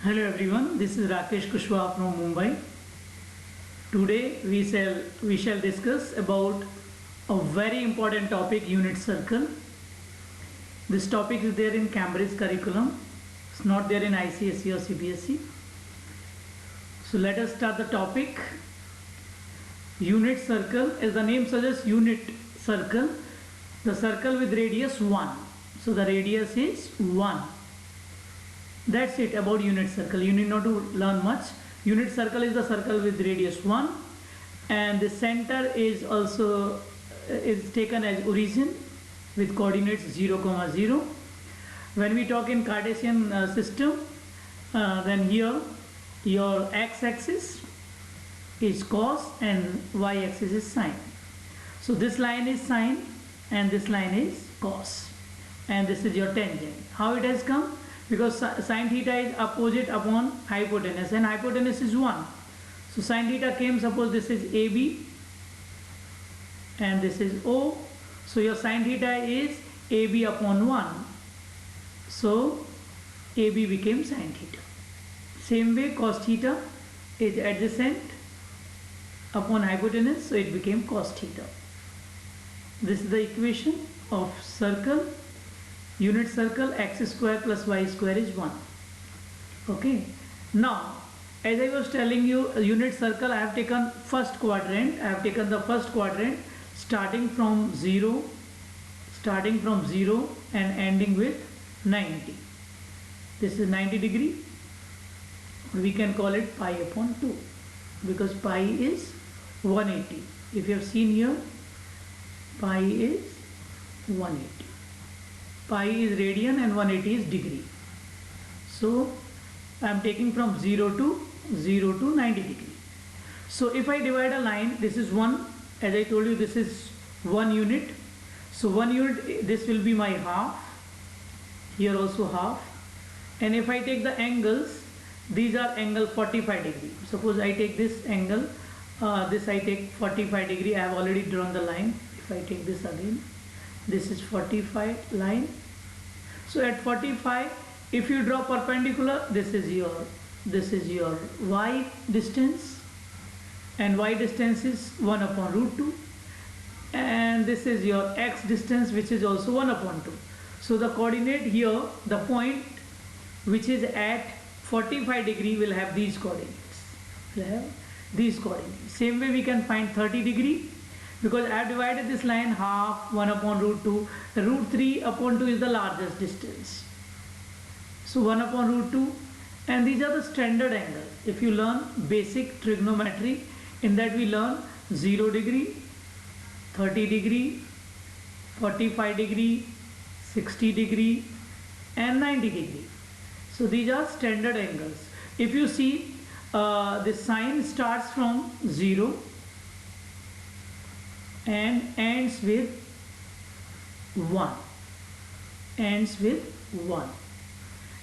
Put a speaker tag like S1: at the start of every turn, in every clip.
S1: Hello everyone, this is Rakesh Kushwaha from Mumbai. Today we shall discuss about a very important topic, unit circle. This topic is there in Cambridge curriculum. It's not there in ICSE or CBSE. So let us start the topic. Unit circle, as the name suggests, unit circle. The circle with radius 1. So the radius is 1. That's it about unit circle. You need not to learn much. Unit circle is the circle with radius 1, and the center is also is taken as origin with coordinates 0, 0. When we talk in Cartesian system, then here your x-axis is cos and y-axis is sine. So this line is sine and this line is cos, and this is your tangent. How it has come? Because sine theta is opposite upon hypotenuse, and hypotenuse is 1. So sine theta came, suppose this is AB and this is O. So your sine theta is AB upon 1. So AB became sine theta. Same way cos theta is adjacent upon hypotenuse, so it became cos theta. This is the equation of circle. Unit circle, x square plus y square is 1. Okay. Now, as I was telling you, a unit circle, I have taken first quadrant. I have taken the first quadrant starting from 0 and ending with 90. This is 90 degree. We can call it pi upon 2 because pi is 180. If you have seen here, pi is 180. Pi is radian and 180 is degree. So I am taking from 0 to 90 degree. So if I divide a line, this is 1, as I told you, this is 1 unit. So 1 unit, this will be my half, here also half. And if I take the angles, these are angle 45 degree. Suppose I take this angle, this I take 45 degree. I have already drawn the line. If I take this again, this is 45 line. So at 45, if you draw perpendicular, this is your y distance, and y distance is 1 upon root 2, and this is your x distance, which is also 1 upon 2. So the coordinate here, the point which is at 45 degree will have these coordinates. Same way we can find 30 degree. Because I have divided this line half 1 upon root 2. Root 3 upon 2 is the largest distance. So 1 upon root 2, and these are the standard angles. If you learn basic trigonometry, in that we learn 0 degree, 30 degree, 45 degree, 60 degree and 90 degree. So these are standard angles. If you see, the sine starts from 0 and ends with 1.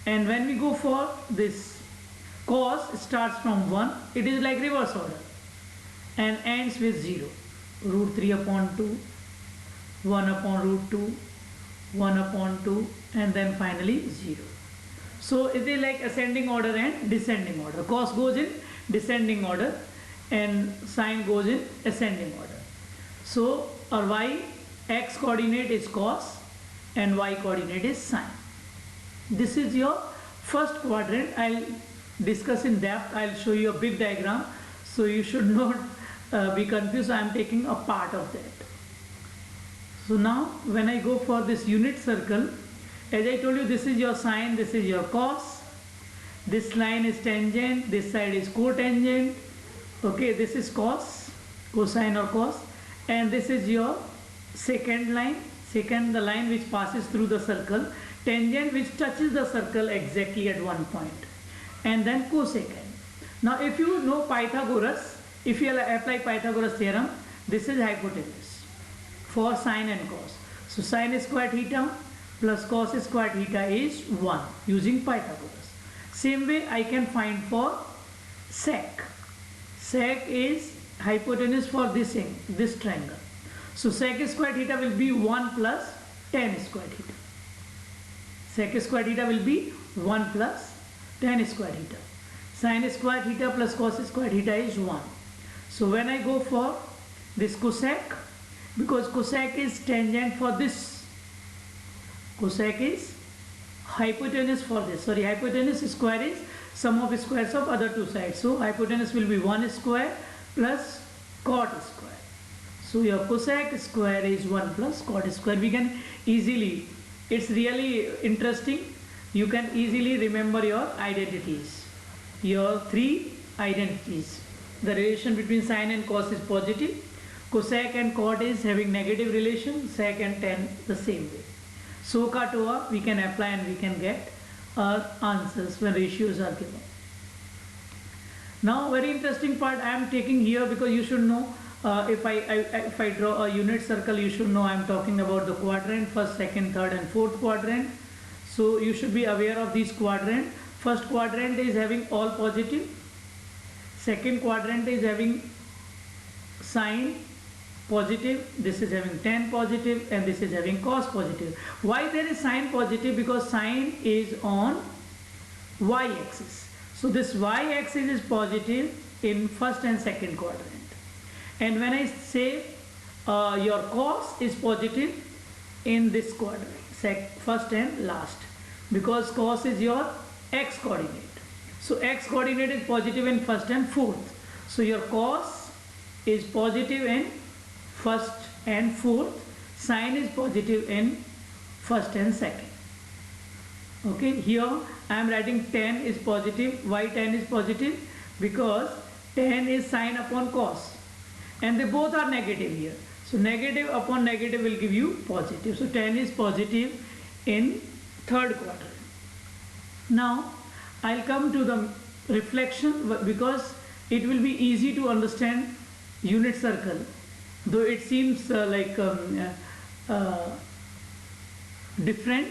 S1: And when we go for this cos, starts from 1, it is like reverse order and ends with 0. Root 3 upon 2, 1 upon root 2, 1 upon 2, and then finally 0. So it is like ascending order and descending order. Cos goes in descending order and sine goes in ascending order. So our x coordinate is cos and y coordinate is sine. This is your first quadrant. I'll discuss in depth. I'll show you a big diagram, so you should not be confused. I am taking a part of that. So now when I go for this unit circle, as I told you, this is your sine, this is your cos, this line is tangent, this side is cotangent. Okay, this is cos, cosine or cos, and this is your second line, the line which passes through the circle, tangent which touches the circle exactly at one point, and then cosecant. Now if you know Pythagoras, if you apply Pythagoras theorem, this is hypotenuse for sine and cos. So sine square theta plus cos square theta is 1 using Pythagoras. Same way I can find for sec. Sec is hypotenuse for this triangle. So sec square theta will be 1 plus tan square theta. Sec square theta will be 1 plus tan square theta. Sin square theta plus cos square theta is 1. So when I go for this cosec, because cosec is tangent for this, cosec is hypotenuse for this. Sorry, hypotenuse square is sum of squares of other two sides. So hypotenuse will be 1 square plus cot square. So your cosec square is 1 plus cot square. We can easily, it's really interesting, you can easily remember your identities, your three identities. The relation between sin and cos is positive, cosec and cot is having negative relation, sec and tan the same way. So ka Toa we can apply and we can get our answers when ratios are given. Now very interesting part I am taking here, because you should know, if I draw a unit circle, you should know I am talking about the quadrant, first, second, third and fourth quadrant. So you should be aware of these quadrant. First quadrant is having all positive, second quadrant is having sine positive, this is having tan positive, and this is having cos positive. Why there is sine positive? Because sine is on y-axis. So this y-axis is positive in first and second quadrant. And when I say your cos is positive in this quadrant, first and last, because cos is your x coordinate. So x coordinate is positive in first and fourth. So your cos is positive in first and fourth, sine is positive in first and second. Okay, here I am writing tan is positive. Why tan is positive? Because tan is sine upon cos, and they both are negative here. So negative upon negative will give you positive. So tan is positive in third quadrant. Now I'll come to the reflection, because it will be easy to understand unit circle, though it seems different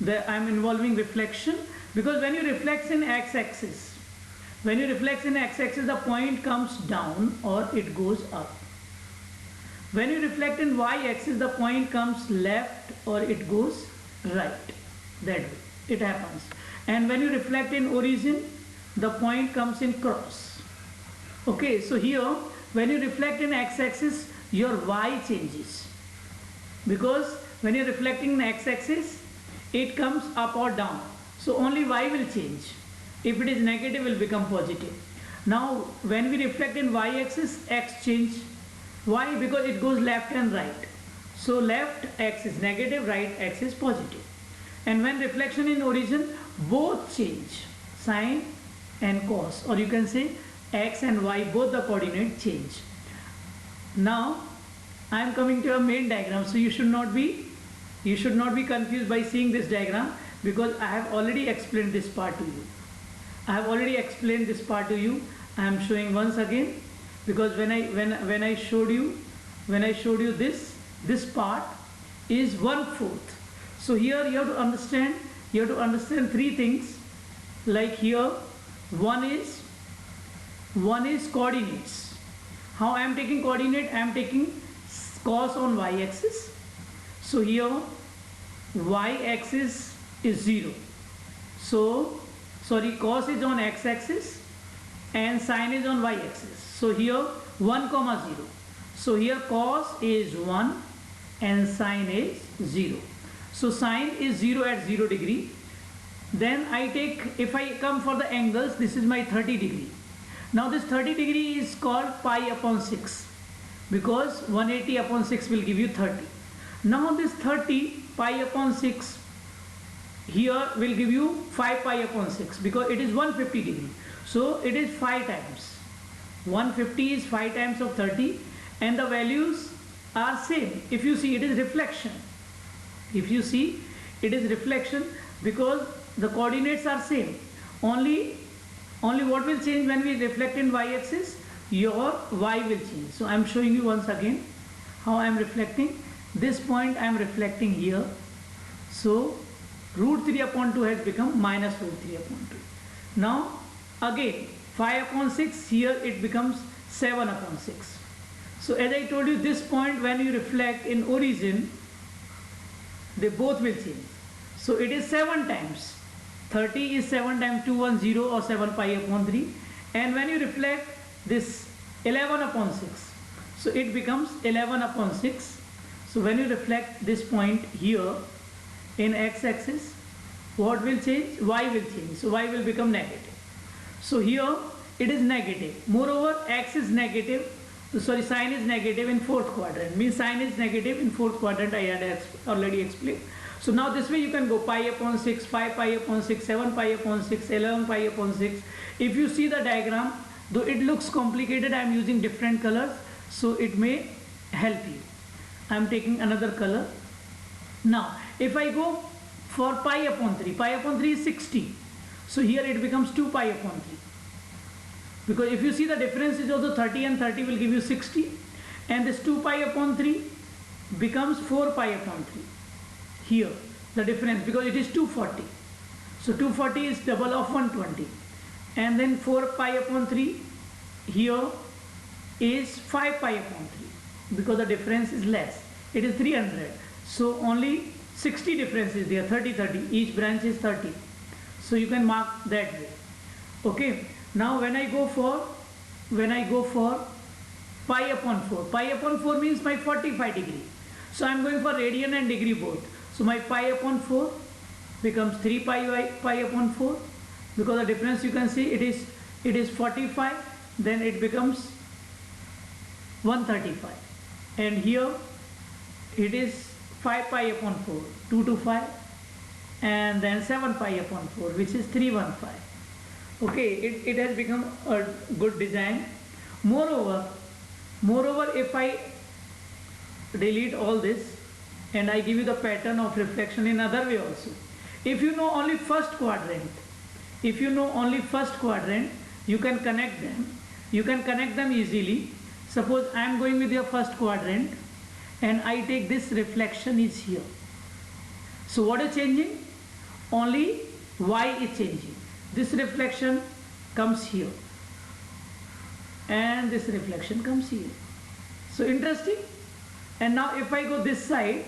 S1: that I'm involving reflection, because when you reflect in x-axis, the point comes down or it goes up. When you reflect in y-axis, the point comes left or it goes right. That way it happens. And when you reflect in origin, the point comes in cross. Okay, so here when you reflect in x-axis, your y changes, because when you're reflecting in x-axis, it comes up or down. So only y will change. If it is negative, it will become positive. Now when we reflect in y-axis, x change. Why? Because it goes left and right. So left x is negative, right x is positive. And when reflection in origin, both change, sine and cos, or you can say x and y, both the coordinate change. Now I am coming to a main diagram, so you should not be confused by seeing this diagram, because I have already explained this part to you. I am showing once again, because when I showed you this part is 1/4. So here you have to understand three things. Like here, one is coordinates. How I am taking coordinate? I am taking cos on y-axis. So here y-axis is 0. So sorry, cos is on x-axis and sine is on y-axis. So here 1, 0. So here cos is 1 and sine is 0. So sine is 0 at 0 degree. Then I take, if I come for the angles, this is my 30 degree. Now this 30 degree is called pi upon 6, because 180 upon 6 will give you 30. Now this 30 pi upon 6 here will give you 5 pi upon 6, because it is 150 degree. So it is 5 times. 150 is 5 times of 30, and the values are same. If you see, it is reflection. Because the coordinates are same. Only what will change when we reflect in y-axis? Your y will change. So I am showing you once again how I am reflecting. This point I am reflecting here. So root 3 upon 2 has become minus root 3 upon 2. Now again 5 upon 6, here it becomes 7 upon 6. So as I told you, this point when you reflect in origin, they both will change. So it is 7 times 30 is 7 times 210 or 7 pi upon 3. And when you reflect this 11 upon 6, so it becomes 11 upon 6. So when you reflect this point here in x-axis, what will change? Y will change. So y will become negative. So here it is negative. Moreover, x is negative. Sorry, sine is negative in fourth quadrant. Means sine is negative in fourth quadrant. I had already explained. So now this way you can go pi upon 6, 5 pi upon 6, 7 pi upon 6, 11 pi upon 6. If you see the diagram, though it looks complicated, I am using different colors, so it may help you. I am taking another color. Now, if I go for pi upon 3 is 60. So here it becomes 2 pi upon 3. Because if you see the difference is also 30 and 30 will give you 60. And this 2 pi upon 3 becomes 4 pi upon 3. Here, the difference, because it is 240. So 240 is double of 120. And then 4 pi upon 3 here is 5 pi upon 3. Because the difference is less. It is 300. So only 60 difference is there, 30, 30. Each branch is 30. So you can mark that way. Okay. Now when I go for pi upon 4 means my 45 degree. So I am going for radian and degree both. So my pi upon 4 becomes 3 pi upon 4, because the difference you can see it is 45, then it becomes 135, and here it is 5 pi upon 4, 2 to 5, and then 7 pi upon 4, which is 315. Okay, it has become a good design. Moreover, if I delete all this and I give you the pattern of reflection in other way also. If you know only first quadrant, you can connect them. You can connect them easily. Suppose I am going with your first quadrant and I take this reflection is here. So what is changing? Only y is changing. This reflection comes here and this reflection comes here. So interesting. And now if I go this side,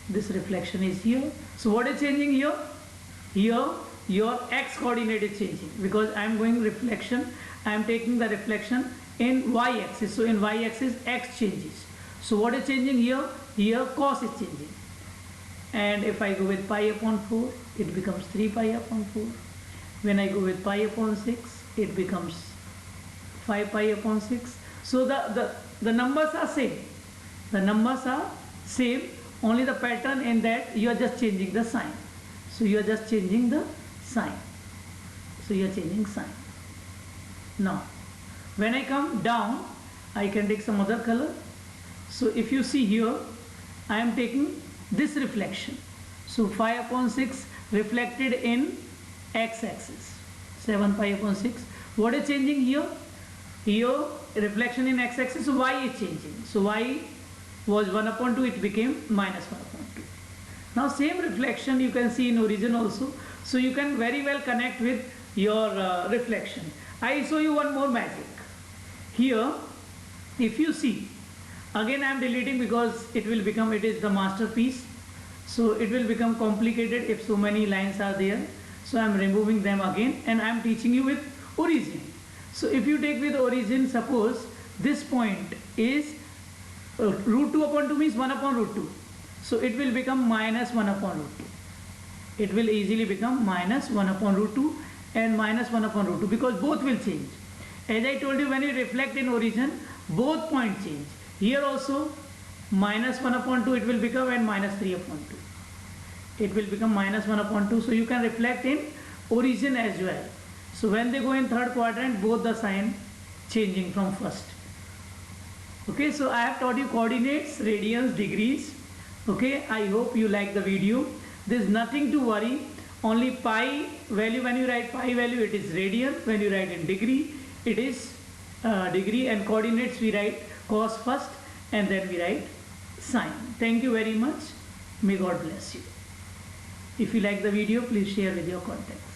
S1: this reflection is here. So what is changing here? Here your x coordinate is changing, because I am going reflection. I am taking the reflection in y axis. So in y axis x changes. So what is changing here? Here cos is changing. And if I go with pi upon 4, it becomes 3 pi upon 4. When I go with pi upon 6, it becomes 5 pi upon 6. So the numbers are same. The numbers are same. Only the pattern in that you are just changing the sign. So you are just changing the sign. So you are changing sign. Now, when I come down, I can take some other color. So if you see here, I am taking this reflection. So 5 upon 6 reflected in x-axis. 7 pi upon 6. What is changing here? Here reflection in x-axis, so y is changing. So y was 1 upon 2, it became minus 1 upon 2. Now same reflection you can see in origin also. So you can very well connect with your reflection. I show you one more magic. Here, if you see, again I am deleting because it is the masterpiece. So it will become complicated if so many lines are there. So I am removing them again and I am teaching you with origin. So if you take with origin, suppose this point is root 2 upon 2 means 1 upon root 2. So it will become minus 1 upon root 2. It will easily become minus 1 upon root 2 and minus 1 upon root 2, because both will change. As I told you, when you reflect in origin, both points change. Here also minus 1 upon 2 it will become, and minus 3 upon 2. It will become minus 1 upon 2. So you can reflect in origin as well. So when they go in third quadrant, both the sign changing from first. Okay, so I have taught you coordinates, radians, degrees. Okay, I hope you like the video. There is nothing to worry. Only pi value, when you write pi value, it is radian. When you write in degree, it is degree, and coordinates we write cos first and then we write sine. Thank you very much. May God bless you. If you like the video, please share with your contacts.